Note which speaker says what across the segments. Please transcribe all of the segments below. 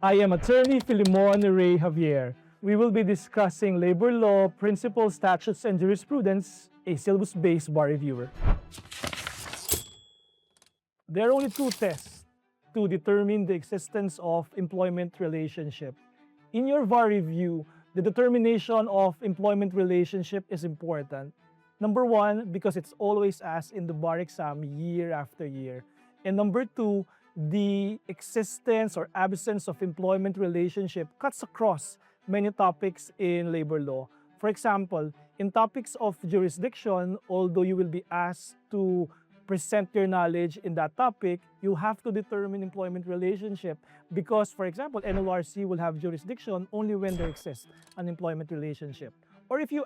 Speaker 1: I am Attorney Filemon Ray Javier. We will be discussing labor law, principles, statutes, and jurisprudence, a syllabus-based bar reviewer. There are only two tests to determine the existence of employment relationship. In your VAR review, the determination of employment relationship is important. Number one, because it's always asked in the bar exam year after year. And number two, the existence or absence of employment relationship cuts across many topics in labor law. For example, in topics of jurisdiction, although you will be asked to present your knowledge in that topic, you have to determine employment relationship because, for example, NLRC will have jurisdiction only when there exists an employment relationship. Or if you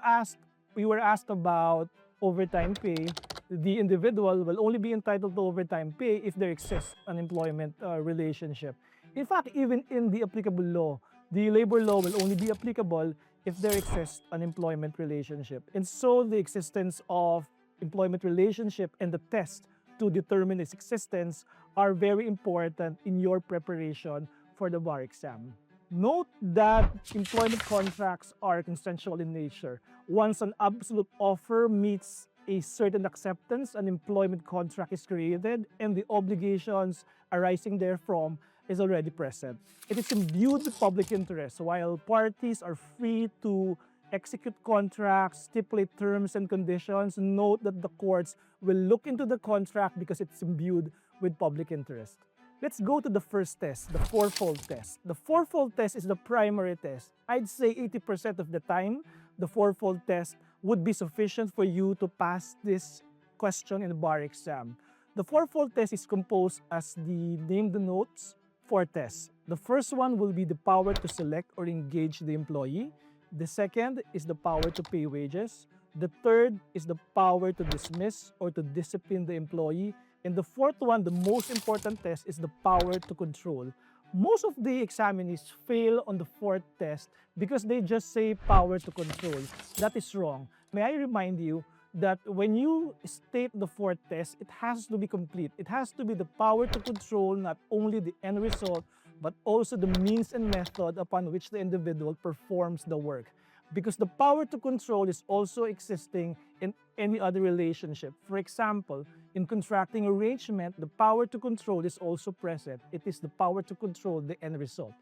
Speaker 1: were asked about overtime pay, the individual will only be entitled to overtime pay if there exists an employment relationship. In fact, even in the applicable law, the labor law will only be applicable if there exists an employment relationship. And so the existence of employment relationship and the test to determine its existence are very important in your preparation for the bar exam. Note that employment contracts are consensual in nature. Once an absolute offer meets a certain acceptance, an employment contract is created and the obligations arising therefrom is already present. It is imbued with public interest. While parties are free to execute contracts, stipulate terms and conditions, note that the courts will look into the contract because it's imbued with public interest. Let's go to the first test, the fourfold test. The fourfold test is the primary test. I'd say 80% of the time, the fourfold test would be sufficient for you to pass this question in the bar exam. The fourfold test is composed as the name denotes, four tests. The first one will be the power to select or engage the employee. The second is the power to pay wages. The third is the power to dismiss or to discipline the employee. And the fourth one, the most important test, is the power to control. Most of the examinees fail on the fourth test because they just say power to control. That is wrong. May I remind you that when you state the fourth test, it has to be complete. It has to be the power to control not only the end result, but also the means and method upon which the individual performs the work. Because the power to control is also existing in any other relationship. For example, in contracting arrangement, the power to control is also present. It is the power to control the end result.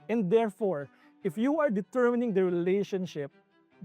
Speaker 1: And therefore, if you are determining the relationship,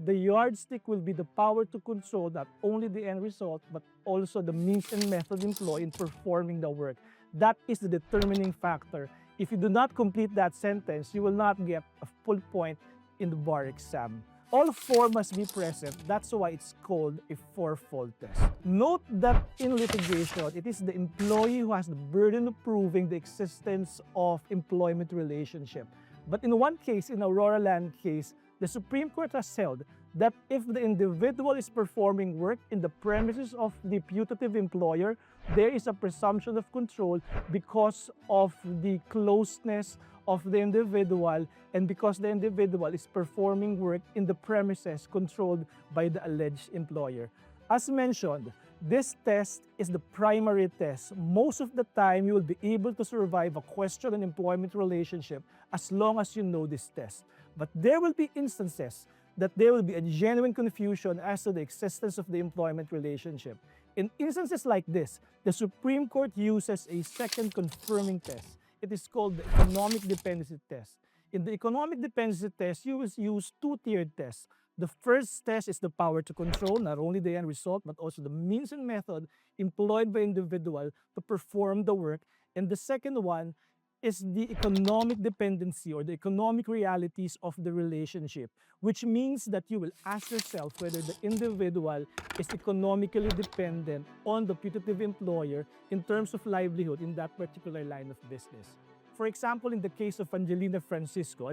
Speaker 1: the yardstick will be the power to control not only the end result, but also the means and method employed in performing the work. That is the determining factor. If you do not complete that sentence, you will not get a full point in the bar exam. All four must be present. That's why it's called a fourfold test. Note that in litigation, it is the employee who has the burden of proving the existence of employment relationship. But in one case, in Aurora Land case, the Supreme Court has held that if the individual is performing work in the premises of the putative employer, there is a presumption of control because of the closeness of the individual and because the individual is performing work in the premises controlled by the alleged employer. As mentioned, this test is the primary test. Most of the time, you will be able to survive a question on employment relationship as long as you know this test. But there will be instances that there will be a genuine confusion as to the existence of the employment relationship. In instances like this, the Supreme Court uses a second confirming test. It is called the economic dependency test. In the economic dependency test, you will use two-tiered tests. The first test is the power to control not only the end result, but also the means and method employed by individual to perform the work. And the second one is the economic dependency or the economic realities of the relationship, which means that you will ask yourself whether the individual is economically dependent on the putative employer in terms of livelihood in that particular line of business. For example, in the case of Angelina Francisco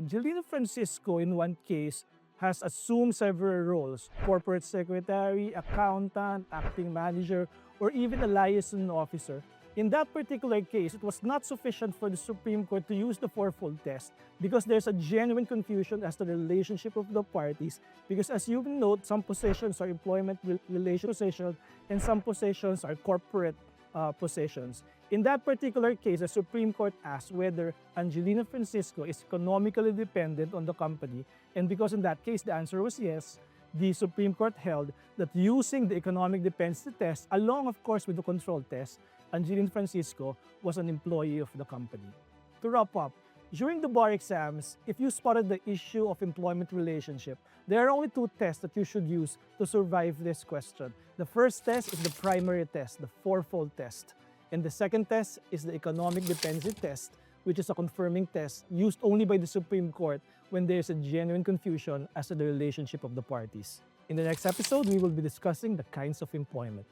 Speaker 1: in one case has assumed several roles: corporate secretary, accountant, acting manager, or even a liaison officer. In that particular case, it was not sufficient for the Supreme Court to use the fourfold test because there's a genuine confusion as to the relationship of the parties. Because as you note, some positions are employment relation positions and some positions are corporate positions. In that particular case, the Supreme Court asked whether Angelina Francisco is economically dependent on the company, and because in that case the answer was yes, the Supreme Court held that using the economic dependency test, along of course with the control test, Angelina Francisco was an employee of the company. To wrap up, during the bar exams, if you spotted the issue of employment relationship, there are only two tests that you should use to survive this question. The first test is the primary test, the fourfold test. And the second test is the economic dependency test, which is a confirming test used only by the Supreme Court when there is a genuine confusion as to the relationship of the parties. In the next episode, we will be discussing the kinds of employment.